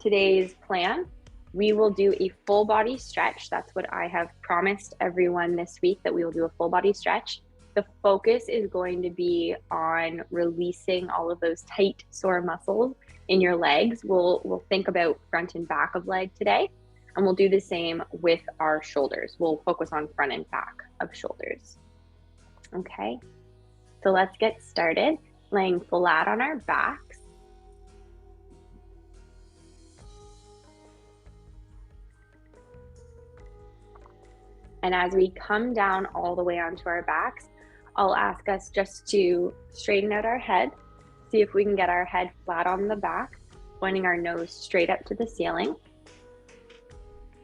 today's plan, we will do a full body stretch. That's what I have promised everyone this week, that we will do a full body stretch. The focus is going to be on releasing all of those tight, sore muscles in your legs. We'll think about front and back of leg today, and we'll do the same with our shoulders. We'll focus on front and back of shoulders. Okay, so let's get started. Laying flat on our backs. And as we come down all the way onto our backs, I'll ask us just to straighten out our head, see if we can get our head flat on the back, pointing our nose straight up to the ceiling.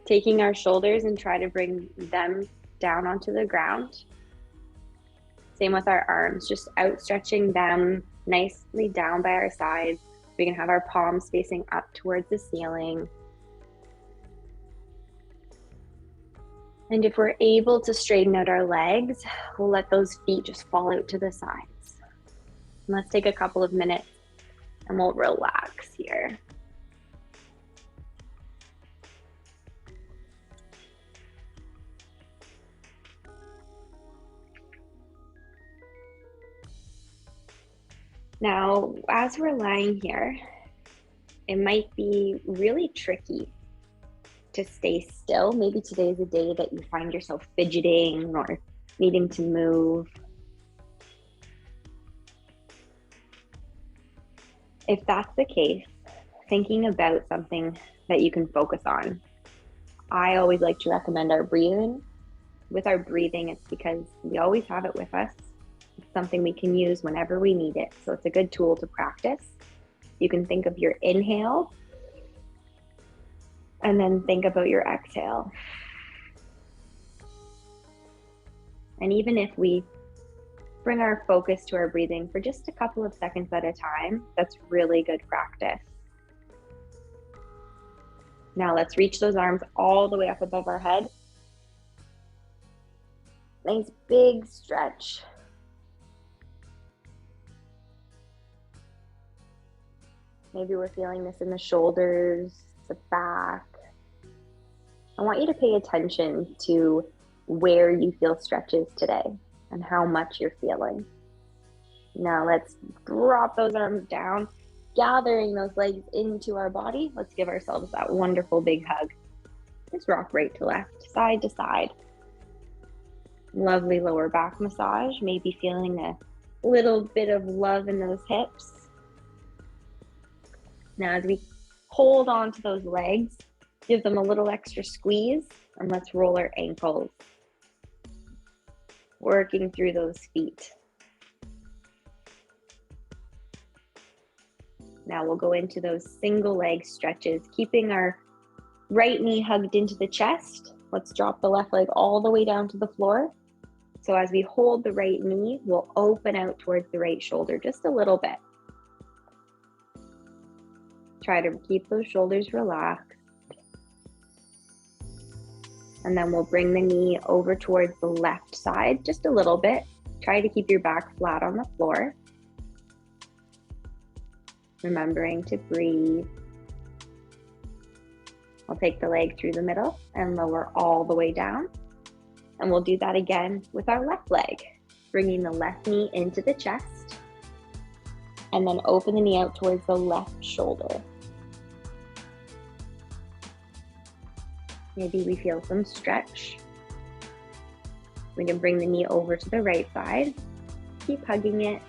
Taking our shoulders and try to bring them down onto the ground. Same with our arms, just outstretching them nicely down by our sides. We can have our palms facing up towards the ceiling. And if we're able to straighten out our legs, we'll let those feet just fall out to the sides. And let's take a couple of minutes and we'll relax here. Now, as we're lying here, it might be really tricky to stay still. Maybe today is a day that you find yourself fidgeting or needing to move. If that's the case, thinking about something that you can focus on. I always like to recommend our breathing. With our breathing, it's because we always have it with us. It's something we can use whenever we need it. So it's a good tool to practice. You can think of your inhale and then think about your exhale. And even if we bring our focus to our breathing for just a couple of seconds at a time, that's really good practice. Now let's reach those arms all the way up above our head. Nice big stretch. Maybe we're feeling this in the shoulders, the back. I want you to pay attention to where you feel stretches today and how much you're feeling. Now let's drop those arms down, gathering those legs into our body. Let's give ourselves that wonderful big hug. Just rock right to left, side to side. Lovely lower back massage. Maybe feeling a little bit of love in those hips. Now as we hold on to those legs, give them a little extra squeeze, and let's roll our ankles. Working through those feet. Now we'll go into those single leg stretches, keeping our right knee hugged into the chest. Let's drop the left leg all the way down to the floor. So as we hold the right knee, we'll open out towards the right shoulder just a little bit. Try to keep those shoulders relaxed. And then we'll bring the knee over towards the left side just a little bit. Try to keep your back flat on the floor. Remembering to breathe. I'll take the leg through the middle and lower all the way down. And we'll do that again with our left leg. Bringing the left knee into the chest. And then open the knee out towards the left shoulder. Maybe we feel some stretch. We can bring the knee over to the right side. Keep hugging it.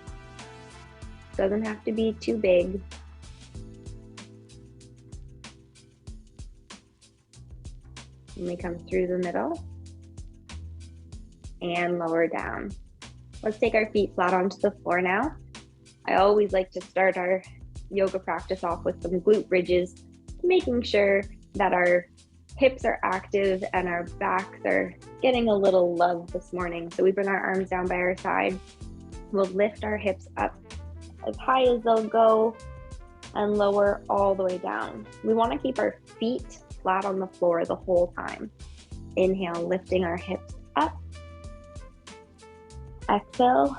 Doesn't have to be too big. And we come through the middle and lower down. Let's take our feet flat onto the floor now. I always like to start our yoga practice off with some glute bridges, making sure that our hips are active and our backs are getting a little love this morning. So we bring our arms down by our side. We'll lift our hips up as high as they'll go and lower all the way down. We want to keep our feet flat on the floor the whole time. Inhale, lifting our hips up. Exhale,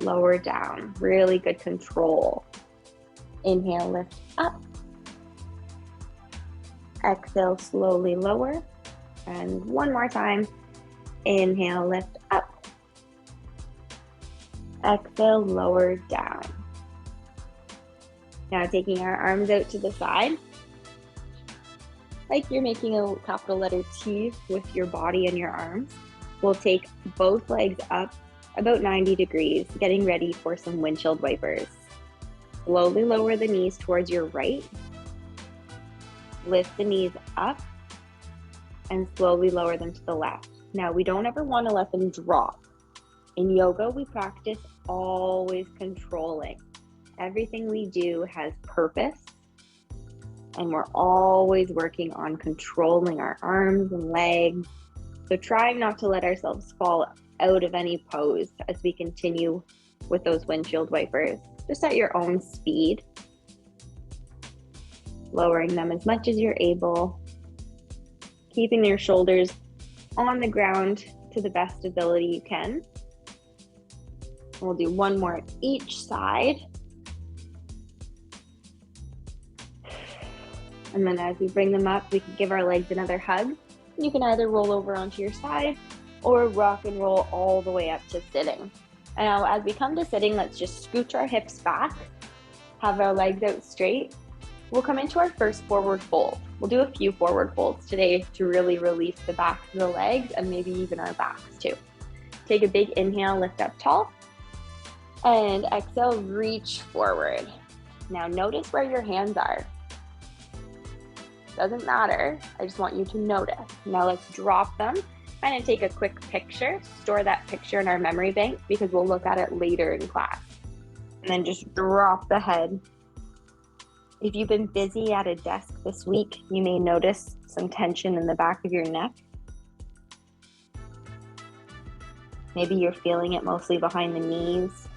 lower down. Really good control. Inhale, lift up. Exhale, slowly lower. And one more time. Inhale, lift up. Exhale, lower down. Now taking our arms out to the side, like you're making a capital letter T with your body and your arms. We'll take both legs up about 90 degrees, getting ready for some windshield wipers. Slowly lower the knees towards your right. Lift the knees up and slowly lower them to the left. Now, we don't ever want to let them drop. In yoga, we practice always controlling. Everything we do has purpose, and we're always working on controlling our arms and legs. So trying not to let ourselves fall out of any pose as we continue with those windshield wipers, just at your own speed. Lowering them as much as you're able, keeping your shoulders on the ground to the best ability you can. We'll do one more each side. And then as we bring them up, we can give our legs another hug. You can either roll over onto your side or rock and roll all the way up to sitting. And now as we come to sitting, let's just scooch our hips back, have our legs out straight. We'll come into our first forward fold. We'll do a few forward folds today to really release the backs of the legs and maybe even our backs too. Take a big inhale, lift up tall, and exhale, reach forward. Now notice where your hands are. Doesn't matter, I just want you to notice. Now let's drop them and take a quick picture. Store that picture in our memory bank because we'll look at it later in class. And then just drop the head. If you've been busy at a desk this week, you may notice some tension in the back of your neck. Maybe you're feeling it mostly behind the knees.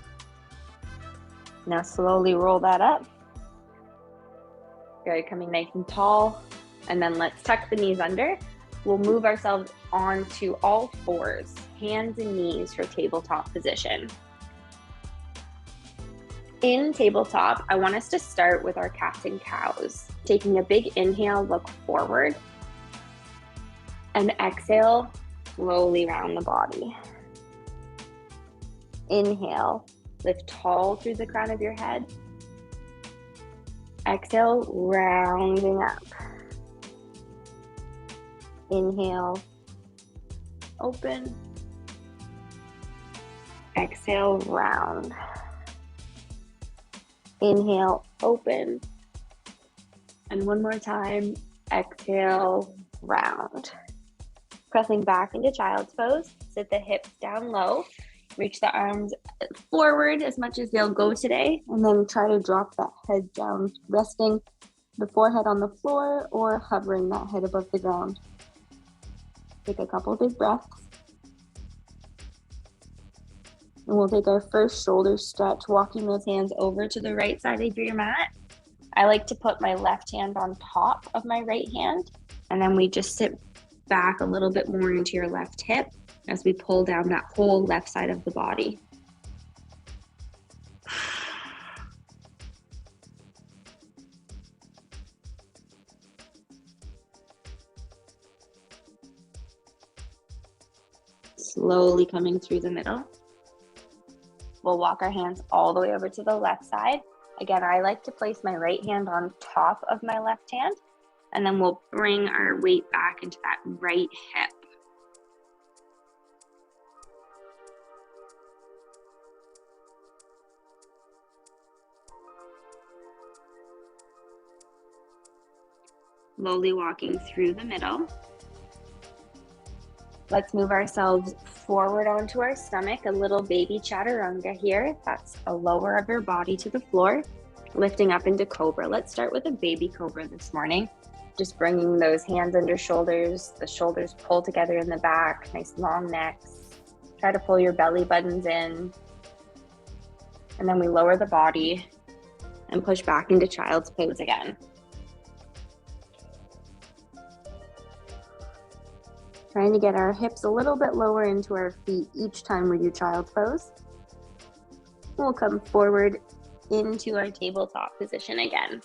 Now slowly roll that up. Good, coming nice and tall. And then let's tuck the knees under. We'll move ourselves onto all fours, hands and knees for tabletop position. In tabletop, I want us to start with our cats and cows. Taking a big inhale, look forward. And exhale, slowly round the body. Inhale, lift tall through the crown of your head. Exhale, rounding up. Inhale, open. Exhale, round. Inhale, open. And one more time, exhale, round. Pressing back into child's pose, sit the hips down low, reach the arms forward as much as they'll go today, and then try to drop that head down, resting the forehead on the floor or hovering that head above the ground. Take a couple big breaths. And we'll take our first shoulder stretch, walking those hands over to the right side of your mat. I like to put my left hand on top of my right hand, and then we just sit back a little bit more into your left hip as we pull down that whole left side of the body. Slowly coming through the middle. We'll walk our hands all the way over to the left side. Again, I like to place my right hand on top of my left hand, and then we'll bring our weight back into that right hip. Slowly walking through the middle. Let's move ourselves forward onto our stomach, a little baby chaturanga here. That's a lower of your body to the floor, lifting up into cobra. Let's start with a baby cobra this morning. Just bringing those hands under shoulders, the shoulders pull together in the back, nice long necks. Try to pull your belly buttons in. And then we lower the body and push back into child's pose again. Trying to get our hips a little bit lower into our feet each time we do child's pose. We'll come forward into our tabletop position again.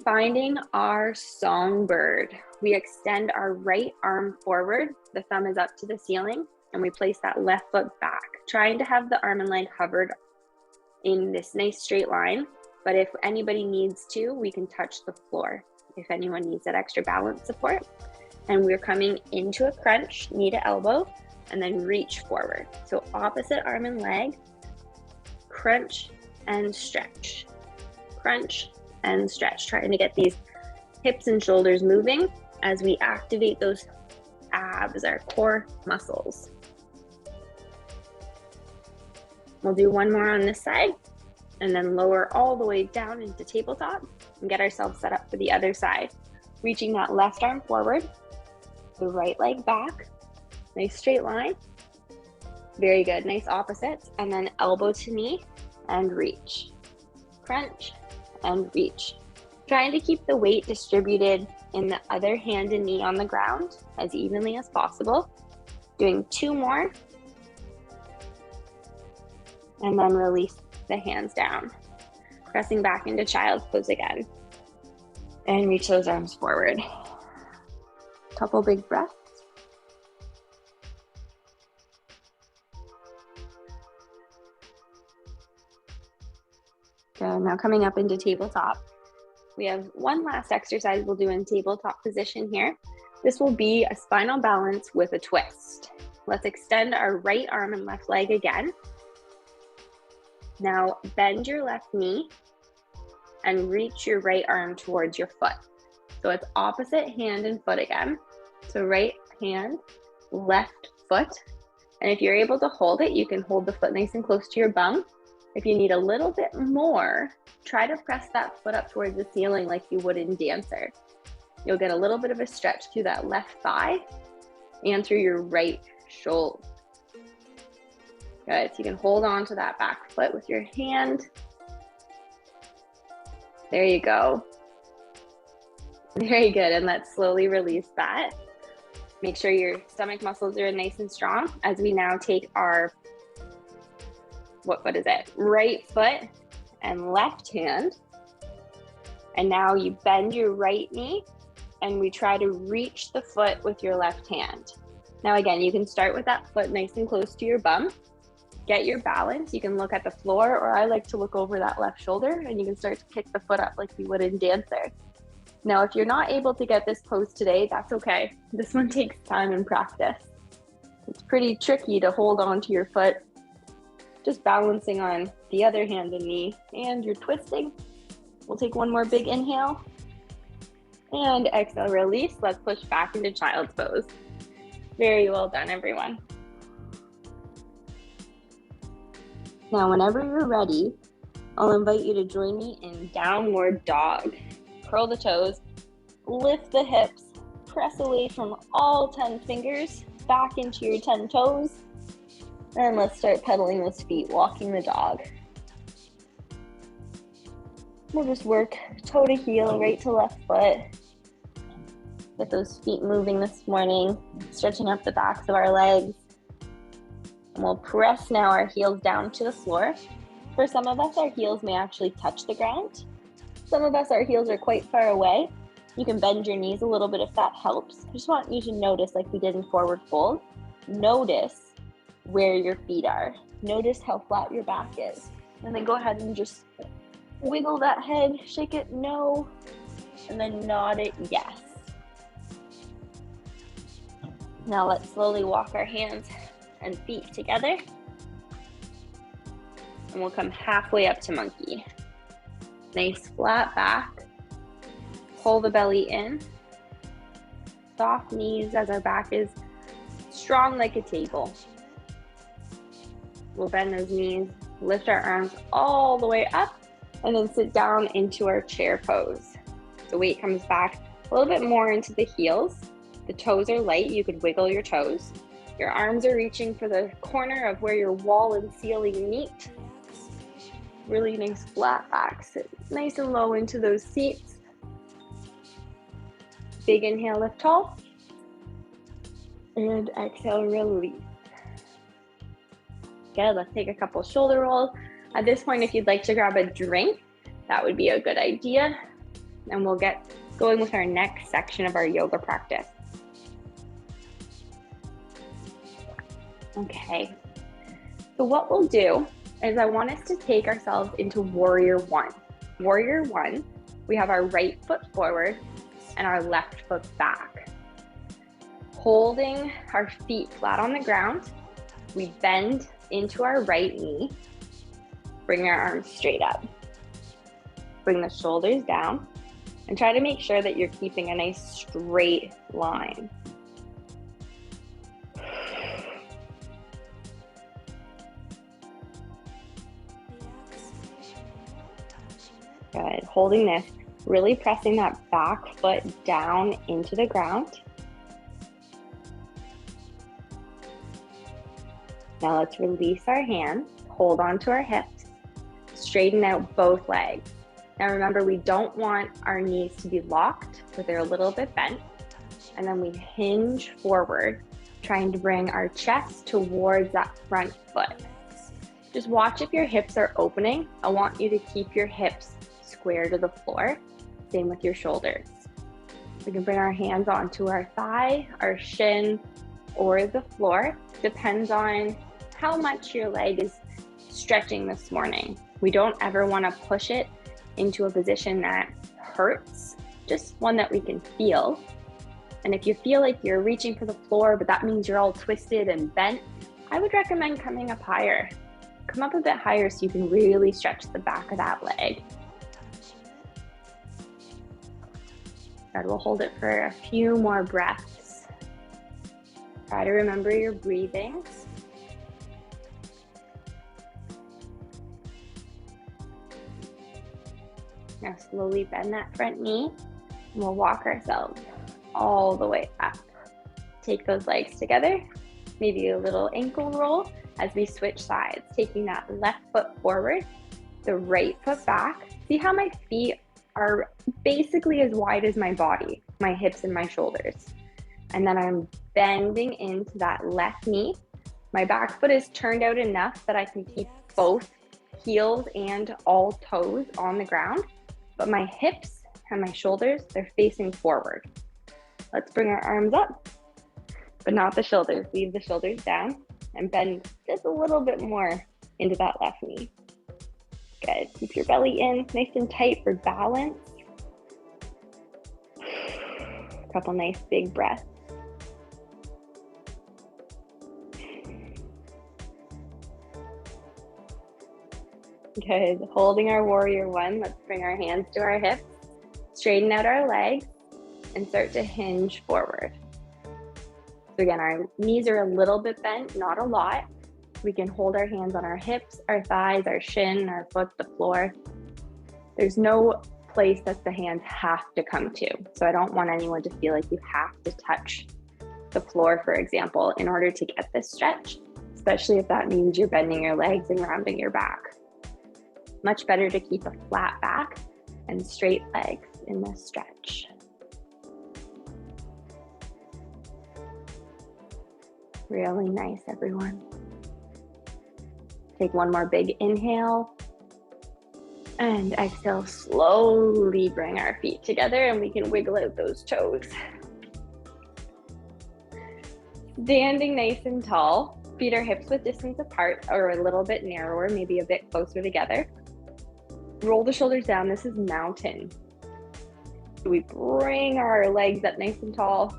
Finding our songbird. We extend our right arm forward, the thumb is up to the ceiling, and we place that left foot back, trying to have the arm and leg hovered in this nice straight line. But if anybody needs to, we can touch the floor if anyone needs that extra balance support. And we're coming into a crunch, knee to elbow, and then reach forward. So opposite arm and leg, crunch and stretch, crunch and stretch, trying to get these hips and shoulders moving as we activate those abs, our core muscles. We'll do one more on this side and then lower all the way down into tabletop and get ourselves set up for the other side. Reaching that left arm forward, the right leg back, nice straight line. Very good, nice opposites. And then elbow to knee and reach, crunch and reach. Trying to keep the weight distributed in the other hand and knee on the ground as evenly as possible. Doing two more. And then release the hands down. Pressing back into child's pose again. And reach those arms forward. Couple big breaths. Good, now coming up into tabletop. We have one last exercise we'll do in tabletop position here. This will be a spinal balance with a twist. Let's extend our right arm and left leg again. Now bend your left knee and reach your right arm towards your foot. So it's opposite hand and foot again. So right hand, left foot. And if you're able to hold it, you can hold the foot nice and close to your bum. If you need a little bit more, try to press that foot up towards the ceiling like you would in dancer. You'll get a little bit of a stretch through that left thigh and through your right shoulder. Good, so you can hold on to that back foot with your hand. There you go. Very good, and let's slowly release that. Make sure your stomach muscles are nice and strong as we now take our, what foot is it? Right foot and left hand. And now you bend your right knee and we try to reach the foot with your left hand. Now again, you can start with that foot nice and close to your bum. Get your balance. You can look at the floor, or I like to look over that left shoulder, and you can start to kick the foot up like you would in dancer. Now, if you're not able to get this pose today, that's okay. This one takes time and practice. It's pretty tricky to hold on to your foot, just balancing on the other hand and knee, and you're twisting. We'll take one more big inhale, and exhale, release. Let's push back into child's pose. Very well done, everyone. Now, whenever you're ready, I'll invite you to join me in downward dog. Curl the toes, lift the hips, press away from all 10 fingers, back into your 10 toes, and let's start pedaling those feet, walking the dog. We'll just work toe to heel, right to left foot. Get those feet moving this morning, stretching up the backs of our legs. And we'll press now our heels down to the floor. For some of us, our heels may actually touch the ground. Some of us, our heels are quite far away. You can bend your knees a little bit if that helps. I just want you to notice, like we did in forward fold, notice where your feet are. Notice how flat your back is. And then go ahead and just wiggle that head, shake it no, and then nod it yes. Now let's slowly walk our hands and feet together. And we'll come halfway up to monkey. Nice flat back. Pull the belly in. Soft knees as our back is strong like a table. We'll bend those knees, lift our arms all the way up, and then sit down into our chair pose. The weight comes back a little bit more into the heels. The toes are light, you could wiggle your toes. Your arms are reaching for the corner of where your wall and ceiling meet. Really nice flat back, sit nice and low into those seats. Big inhale, lift tall. And exhale, release. Good, let's take a couple shoulder rolls. At this point, if you'd like to grab a drink, that would be a good idea. and we'll get going with our next section of our yoga practice. Okay, so what we'll do is I want us to take ourselves into warrior one. Warrior one, we have our right foot forward and our left foot back. Holding our feet flat on the ground, we bend into our right knee, bring our arms straight up. Bring the shoulders down and try to make sure that you're keeping a nice straight line. Good, holding this, really pressing that back foot down into the ground. Now let's release our hands, hold on to our hips, straighten out both legs. Now remember, we don't want our knees to be locked, so they're a little bit bent. And then we hinge forward, trying to bring our chest towards that front foot. Just watch if your hips are opening. I want you to keep your hips square to the floor. Same with your shoulders. We can bring our hands onto our thigh, our shin, or the floor. Depends on how much your leg is stretching this morning. We don't ever want to push it into a position that hurts, just one that we can feel. And if you feel like you're reaching for the floor, but that means you're all twisted and bent, I would recommend coming up higher. Come up a bit higher so you can really stretch the back of that leg. Good, we'll hold it for a few more breaths. Try to remember your breathing. Now slowly bend that front knee, and we'll walk ourselves all the way up. Take those legs together, maybe a little ankle roll as we switch sides, taking that left foot forward, the right foot back. See how my feet are basically as wide as my body, my hips and my shoulders. And then I'm bending into that left knee. My back foot is turned out enough that I can keep both heels and all toes on the ground, but my hips and my shoulders, they're facing forward. Let's bring our arms up, but not the shoulders. Leave the shoulders down and bend just a little bit more into that left knee. Good, keep your belly in, nice and tight for balance. A couple nice big breaths. Good, holding our warrior one, let's bring our hands to our hips, straighten out our legs, and start to hinge forward. So again, our knees are a little bit bent, not a lot. We can hold our hands on our hips, our thighs, our shin, our foot, the floor. There's no place that the hands have to come to. So I don't want anyone to feel like you have to touch the floor, for example, in order to get this stretch, especially if that means you're bending your legs and rounding your back. Much better to keep a flat back and straight legs in this stretch. Really nice, everyone. Take one more big inhale and exhale, slowly bring our feet together and we can wiggle out those toes. Standing nice and tall, feet are hips width distance apart or a little bit narrower, maybe a bit closer together. Roll the shoulders down, this is mountain. We bring our legs up nice and tall,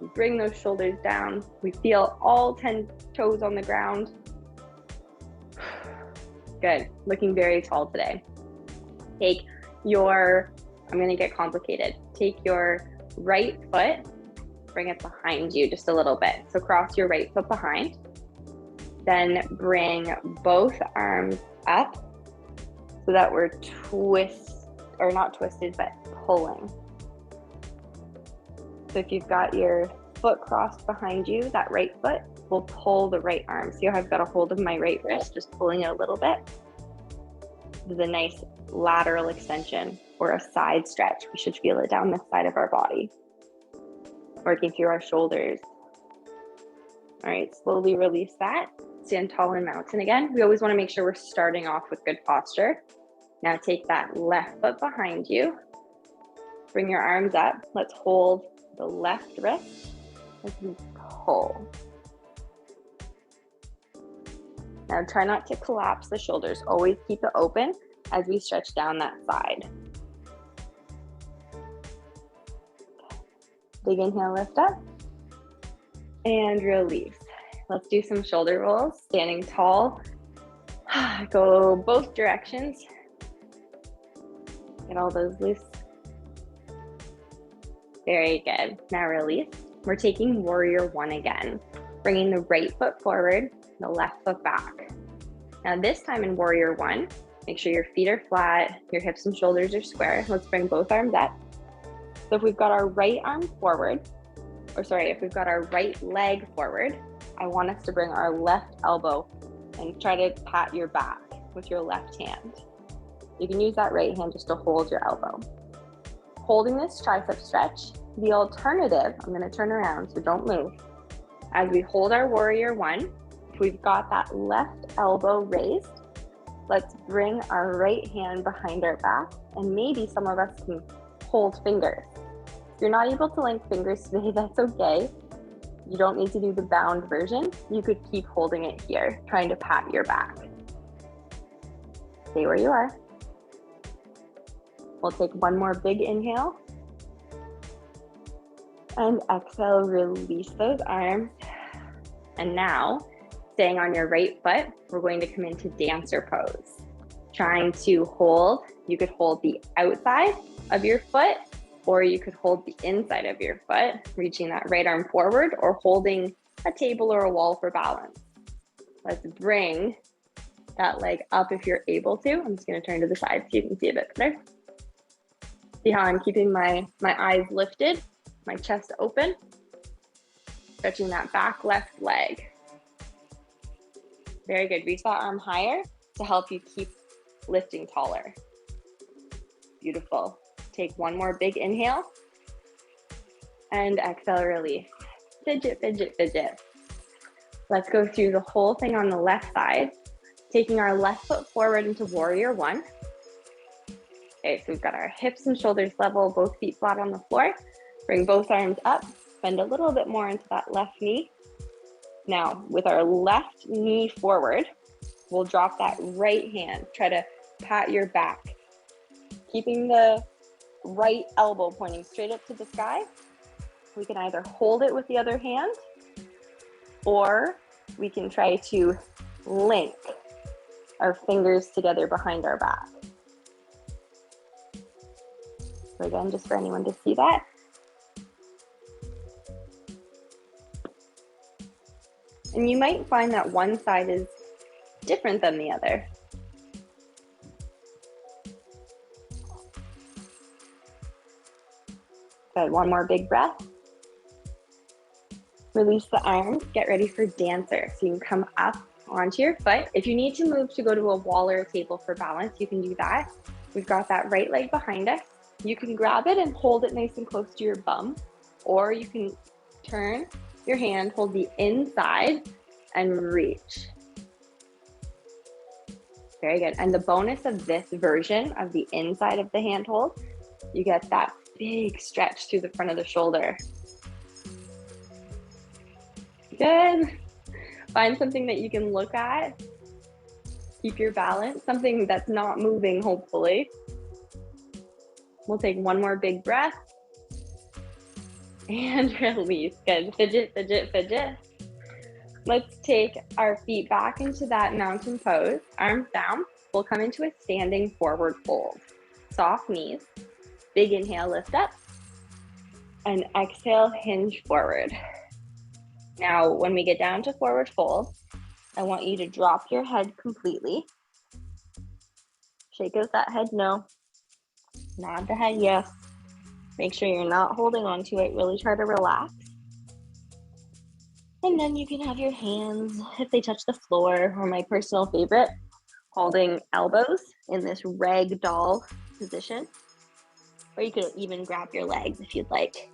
we bring those shoulders down, we feel all 10 toes on the ground. Good, looking very tall today. Take your, I'm gonna get complicated. Take your right foot, bring it behind you just a little bit. So cross your right foot behind. Then bring both arms up so that we're not twisted, but pulling. So if you've got your foot crossed behind you, that right foot will pull the right arm. See how I've got a hold of my right wrist, just pulling it a little bit. This is a nice lateral extension or a side stretch. We should feel it down this side of our body. Working through our shoulders. All right, slowly release that. Stand tall in mountain again. We always want to make sure we're starting off with good posture. Now take that left foot behind you. Bring your arms up. Let's hold the left wrist as we pull. Now try not to collapse the shoulders. Always keep it open as we stretch down that side. Big inhale, lift up. And release. Let's do some shoulder rolls. Standing tall. Go both directions. Get all those loose. Very good. Now release. We're taking warrior one again. Bringing the right foot forward, the left foot back. Now this time in warrior one, make sure your feet are flat, your hips and shoulders are square. Let's bring both arms up. So if we've got our right arm forward, if we've got our right leg forward, I want us to bring our left elbow and try to pat your back with your left hand. You can use that right hand just to hold your elbow. Holding this tricep stretch, the alternative, I'm gonna turn around, so don't move. As we hold our warrior one, if we've got that left elbow raised, let's bring our right hand behind our back, and maybe some of us can hold fingers. If you're not able to link fingers today, that's okay. You don't need to do the bound version. You could keep holding it here, trying to pat your back. Stay where you are. We'll take one more big inhale. And exhale, release those arms. And now, staying on your right foot, we're going to come into dancer pose. Trying to hold, you could hold the outside of your foot, or you could hold the inside of your foot, reaching that right arm forward or holding a table or a wall for balance. Let's bring that leg up if you're able to. I'm just gonna turn to the side so you can see a bit better. See how I'm keeping my eyes lifted, my chest open, stretching that back left leg. Very good, reach that arm higher to help you keep lifting taller. Beautiful. Take one more big inhale and exhale, release. Fidget, fidget, fidget. Let's go through the whole thing on the left side, taking our left foot forward into warrior one. Okay, so we've got our hips and shoulders level, both feet flat on the floor. Bring both arms up, bend a little bit more into that left knee. Now, with our left knee forward, we'll drop that right hand. Try to pat your back, keeping the right elbow pointing straight up to the sky. We can either hold it with the other hand, or we can try to link our fingers together behind our back. So again, just for anyone to see that. And you might find that one side is different than the other. Good, one more big breath. Release the arms, get ready for dancer. So you can come up onto your foot. If you need to move to go to a wall or a table for balance, you can do that. We've got that right leg behind us. You can grab it and hold it nice and close to your bum, or you can turn your hand, hold the inside and reach. Very good. And the bonus of this version of the inside of the hand hold, you get that big stretch through the front of the shoulder. Good. Find something that you can look at. Keep your balance, something that's not moving, hopefully. We'll take one more big breath. And release. Good. Fidget, fidget, fidget. Let's take our feet back into that mountain pose. Arms down. We'll come into a standing forward fold. Soft knees. Big inhale, lift up. And exhale, hinge forward. Now, when we get down to forward fold, I want you to drop your head completely. Shake out that head no. Nod the head yes. Make sure you're not holding on to it. Really try to relax. And then you can have your hands, if they touch the floor, or my personal favorite, holding elbows in this rag doll position. Or you could even grab your legs if you'd like.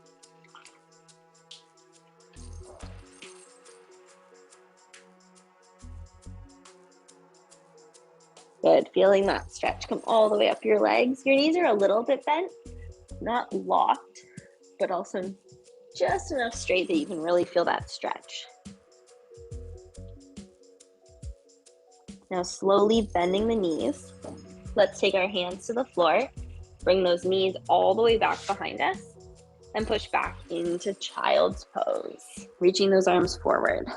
Good, feeling that stretch come all the way up your legs. Your knees are a little bit bent, Not locked, but also just enough straight that you can really feel that stretch. Now slowly bending the knees. Let's take our hands to the floor, bring those knees all the way back behind us, and push back into child's pose, reaching those arms forward.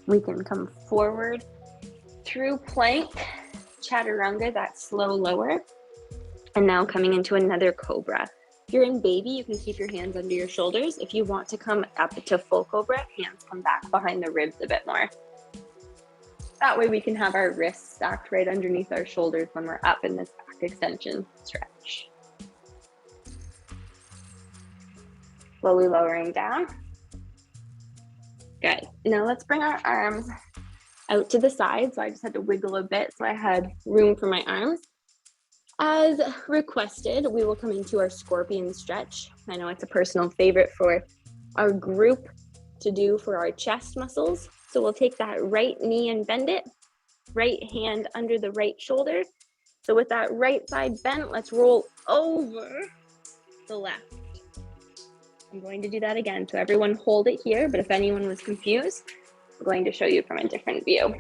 We can come forward through plank, chaturanga, that slow lower, and now coming into another cobra. If you're in baby, you can keep your hands under your shoulders. If you want to come up to full cobra, hands come back behind the ribs a bit more. That way we can have our wrists stacked right underneath our shoulders when we're up in this back extension stretch. Slowly lowering down. Good. Now let's bring our arms out to the side. So I just had to wiggle a bit so I had room for my arms. As requested, we will come into our scorpion stretch. I know it's a personal favorite for our group to do for our chest muscles. So we'll take that right knee and bend it, right hand under the right shoulder. So with that right side bent, let's roll over the left. I'm going to do that again. So everyone hold it here, but if anyone was confused, I'm going to show you from a different view.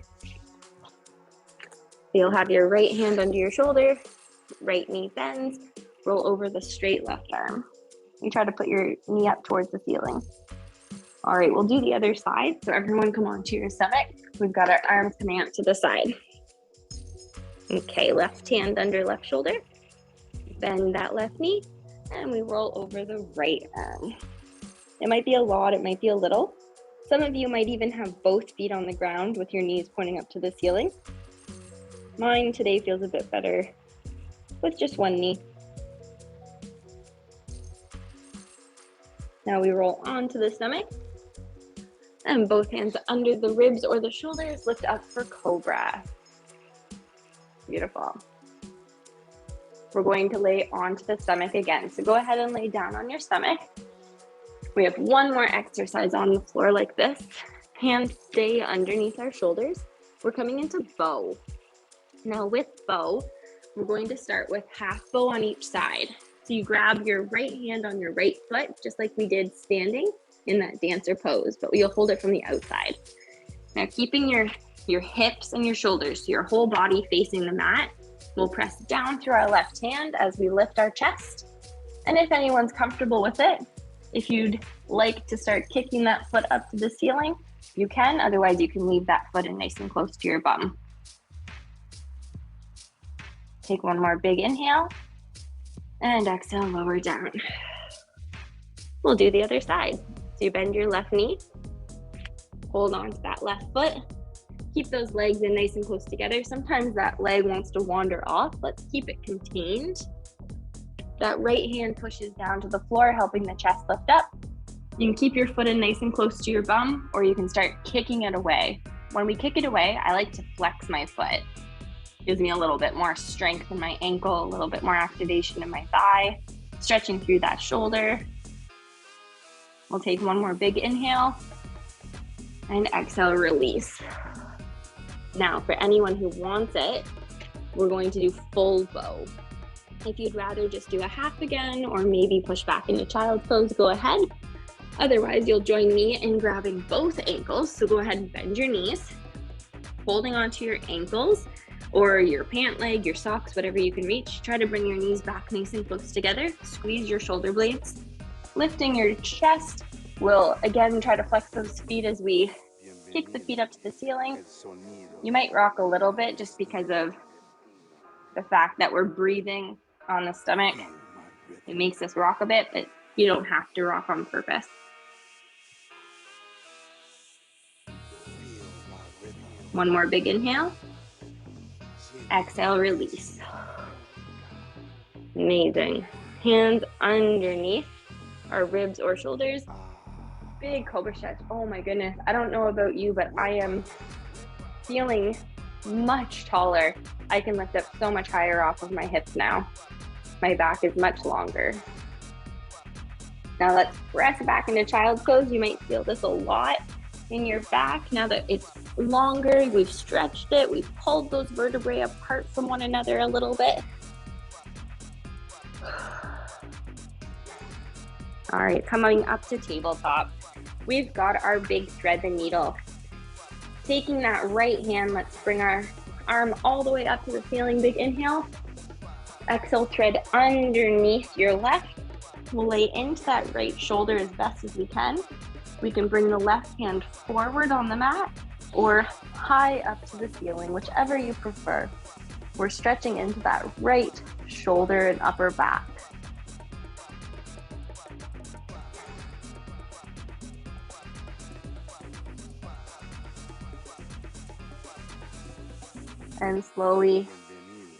You'll have your right hand under your shoulder, right knee bends, roll over the straight left arm. You try to put your knee up towards the ceiling. All right, we'll do the other side. So everyone come onto your stomach. We've got our arms coming out to the side. Okay, left hand under left shoulder, bend that left knee, and we roll over the right arm. It might be a lot, it might be a little. Some of you might even have both feet on the ground with your knees pointing up to the ceiling. Mine today feels a bit better with just one knee. Now we roll onto the stomach and both hands under the ribs or the shoulders, lift up for cobra. Beautiful. We're going to lay onto the stomach again. So go ahead and lay down on your stomach. We have one more exercise on the floor like this. Hands stay underneath our shoulders. We're coming into bow. Now with bow, we're going to start with half bow on each side. So you grab your right hand on your right foot, just like we did standing in that dancer pose, but you'll hold it from the outside. Now keeping your hips and your shoulders, so your whole body facing the mat, we'll press down through our left hand as we lift our chest. And if anyone's comfortable with it, if you'd like to start kicking that foot up to the ceiling, you can. Otherwise, you can leave that foot in nice and close to your bum. Take one more big inhale and exhale, lower down. We'll do the other side. So you bend your left knee, hold on to that left foot, keep those legs in nice and close together. Sometimes that leg wants to wander off. Let's keep it contained. That right hand pushes down to the floor, helping the chest lift up. You can keep your foot in nice and close to your bum, or you can start kicking it away. When we kick it away, I like to flex my foot. Gives me a little bit more strength in my ankle, a little bit more activation in my thigh, stretching through that shoulder. We'll take one more big inhale and exhale, release. Now, for anyone who wants it, we're going to do full bow. If you'd rather just do a half again, or maybe push back into child's pose, go ahead. Otherwise, you'll join me in grabbing both ankles. So go ahead and bend your knees, holding onto your ankles or your pant leg, your socks, whatever you can reach. Try to bring your knees back nice and close together. Squeeze your shoulder blades. Lifting your chest. We'll again try to flex those feet as we kick the feet up to the ceiling. You might rock a little bit just because of the fact that we're breathing on the stomach. It makes us rock a bit, but you don't have to rock on purpose. One more big inhale. Exhale, release. Amazing. Hands underneath our ribs or shoulders. Big cobra stretch. Oh my goodness. I don't know about you, but I am feeling much taller. I can lift up so much higher off of my hips now. My back is much longer. Now let's press back into child's pose. You might feel this a lot in your back now that it's longer, we've stretched it, we've pulled those vertebrae apart from one another a little bit. All right, coming up to tabletop, we've got our big thread the needle. Taking that right hand, let's bring our arm all the way up to the ceiling, big inhale. Exhale, thread underneath your left. We'll lay into that right shoulder as best as we can. We can bring the left hand forward on the mat or high up to the ceiling, whichever you prefer. We're stretching into that right shoulder and upper back. And slowly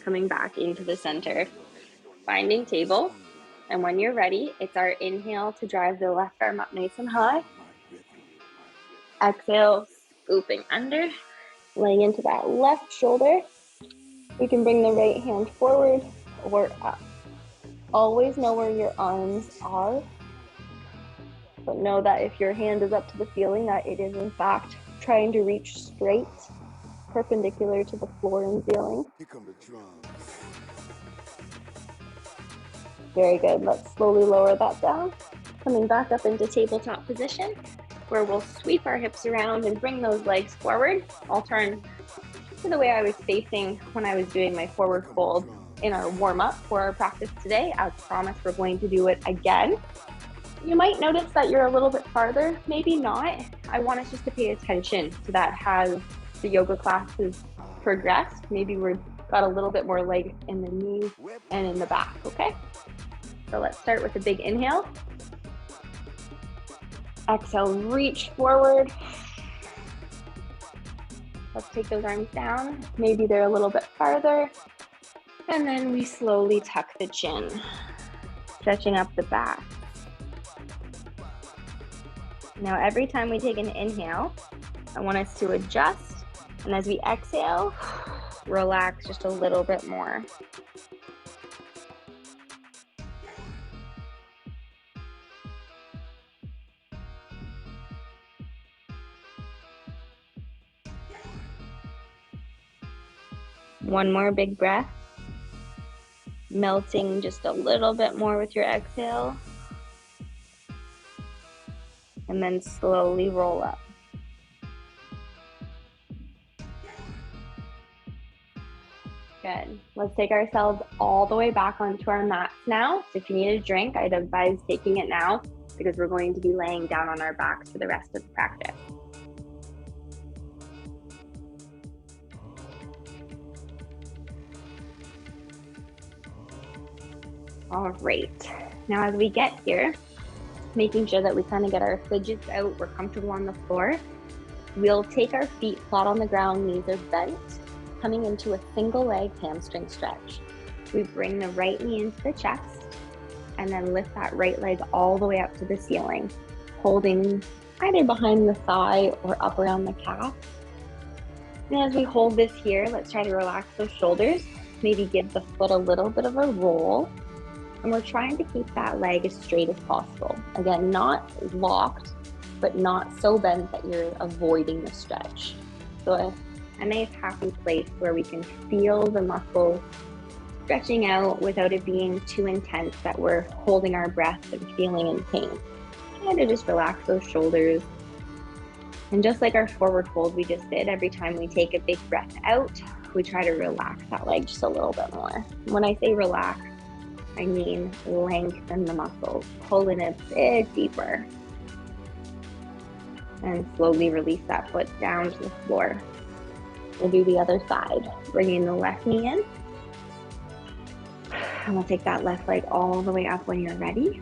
coming back into the center, finding table. And when you're ready, it's our inhale to drive the left arm up nice and high. Exhale, scooping under, laying into that left shoulder. You can bring the right hand forward or up. Always know where your arms are, but know that if your hand is up to the ceiling, that it is in fact trying to reach straight, perpendicular to the floor and ceiling. Here come the drums. Very good. Let's slowly lower that down. Coming back up into tabletop position, where we'll sweep our hips around and bring those legs forward. I'll turn to the way I was facing when I was doing my forward fold in our warm-up for our practice today. As promised, we're going to do it again. You might notice that you're a little bit farther, maybe not. I want us just to pay attention to that as the yoga class has progressed. Maybe we've got a little bit more leg in the knee and in the back, okay? So let's start with a big inhale. Exhale, reach forward. Let's take those arms down. Maybe they're a little bit farther. And then we slowly tuck the chin, stretching up the back. Now, every time we take an inhale, I want us to adjust. And as we exhale, relax just a little bit more. One more big breath. Melting just a little bit more with your exhale. And then slowly roll up. Good. Let's take ourselves all the way back onto our mats now. So if you need a drink, I'd advise taking it now because we're going to be laying down on our backs for the rest of the practice. All right. Now as we get here, making sure that we kind of get our fidgets out, we're comfortable on the floor. We'll take our feet flat on the ground, knees are bent, coming into a single leg hamstring stretch. We bring the right knee into the chest and then lift that right leg all the way up to the ceiling, holding either behind the thigh or up around the calf. And as we hold this here, let's try to relax those shoulders, maybe give the foot a little bit of a roll. And we're trying to keep that leg as straight as possible. Again, not locked, but not so bent that you're avoiding the stretch. So a nice happy place where we can feel the muscle stretching out without it being too intense that we're holding our breath and feeling in pain. Try to just relax those shoulders. And just like our forward fold we just did, every time we take a big breath out, we try to relax that leg just a little bit more. When I say relax, I mean lengthen the muscles, pull in a bit deeper. And slowly release that foot down to the floor. We'll do the other side, bringing the left knee in. And we'll take that left leg all the way up when you're ready.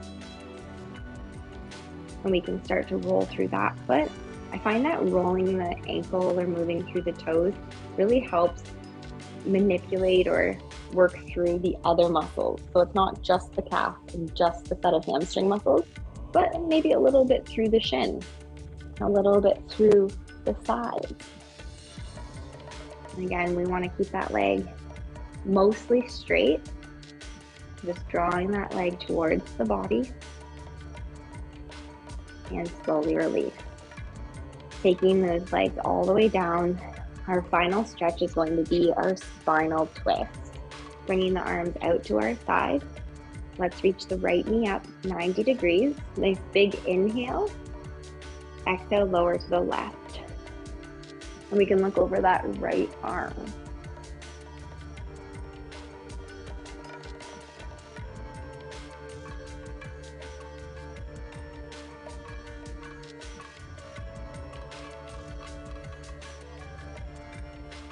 And we can start to roll through that foot. I find that rolling the ankle or moving through the toes really helps manipulate or work through the other muscles. So it's not just the calf and just the set of hamstring muscles, but maybe a little bit through the shin, a little bit through the sides. And again, we want to keep that leg mostly straight, just drawing that leg towards the body and slowly release. Taking those legs all the way down. Our final stretch is going to be our spinal twist. Bringing the arms out to our side. Let's reach the right knee up 90 degrees. Nice big inhale. Exhale, lower to the left. And we can look over that right arm.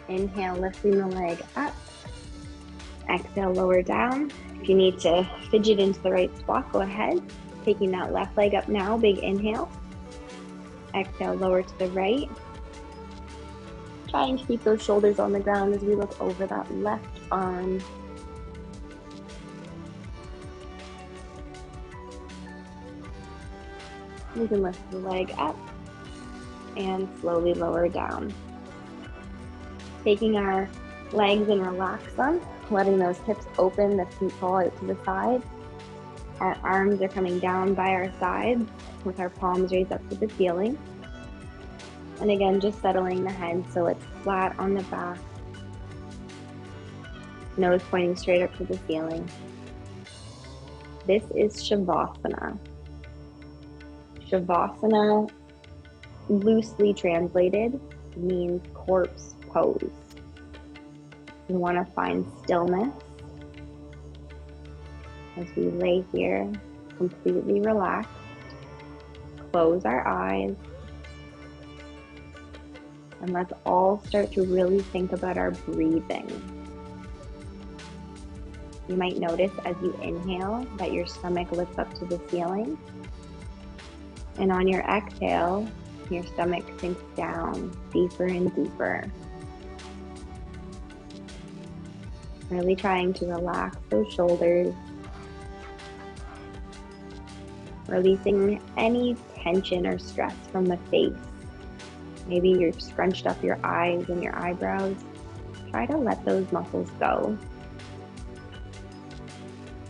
Inhale, lifting the leg up. Exhale, lower down. If you need to fidget into the right spot, go ahead. Taking that left leg up now, big inhale. Exhale, lower to the right. Trying to keep those shoulders on the ground as we look over that left arm. We can lift the leg up and slowly lower down. Taking our legs and relax them, letting those hips open, the feet fall out to the side. Our arms are coming down by our sides with our palms raised up to the ceiling. And again, just settling the head so it's flat on the back. Nose pointing straight up to the ceiling. This is Shavasana. Shavasana, loosely translated, means corpse pose. We want to find stillness as we lay here, completely relaxed. Close our eyes. And let's all start to really think about our breathing. You might notice as you inhale that your stomach lifts up to the ceiling. And on your exhale, your stomach sinks down deeper and deeper. Really trying to relax those shoulders. Releasing any tension or stress from the face. Maybe you've scrunched up your eyes and your eyebrows. Try to let those muscles go.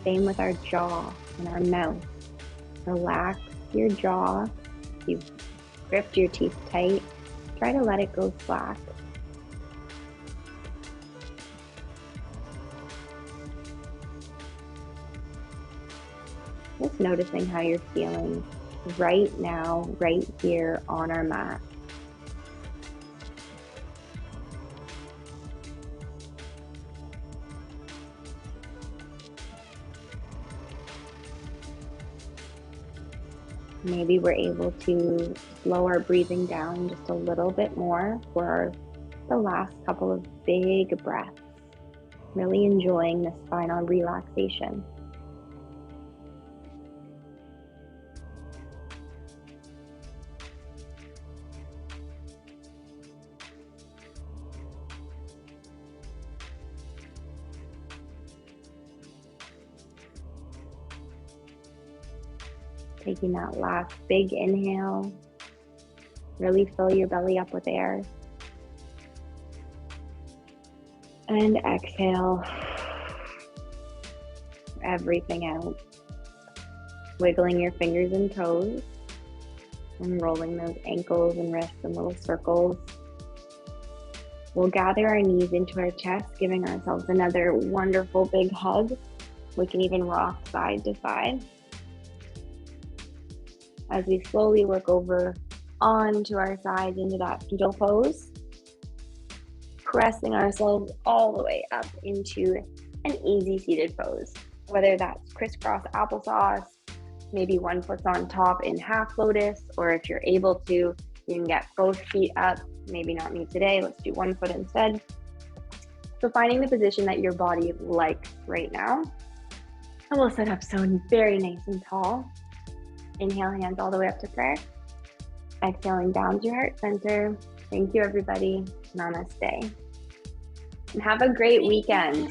Same with our jaw and our mouth. Relax your jaw. If you've gripped your teeth tight, try to let it go slack. Just noticing how you're feeling right now, right here on our mat. Maybe we're able to slow our breathing down just a little bit more for the last couple of big breaths. Really enjoying this final relaxation. Taking that last big inhale, really fill your belly up with air. And exhale everything out. Wiggling your fingers and toes and rolling those ankles and wrists in little circles. We'll gather our knees into our chest, giving ourselves another wonderful big hug. We can even rock side to side. As we slowly work over onto our sides into that fetal pose, pressing ourselves all the way up into an easy seated pose. Whether that's crisscross applesauce, maybe one foot's on top in half lotus, or if you're able to, you can get both feet up. Maybe not me today, let's do one foot instead. So finding the position that your body likes right now. And we'll sit up so very nice and tall. Inhale, hands all the way up to prayer. Exhaling down to your heart center. Thank you, everybody. Namaste. And have a great weekend.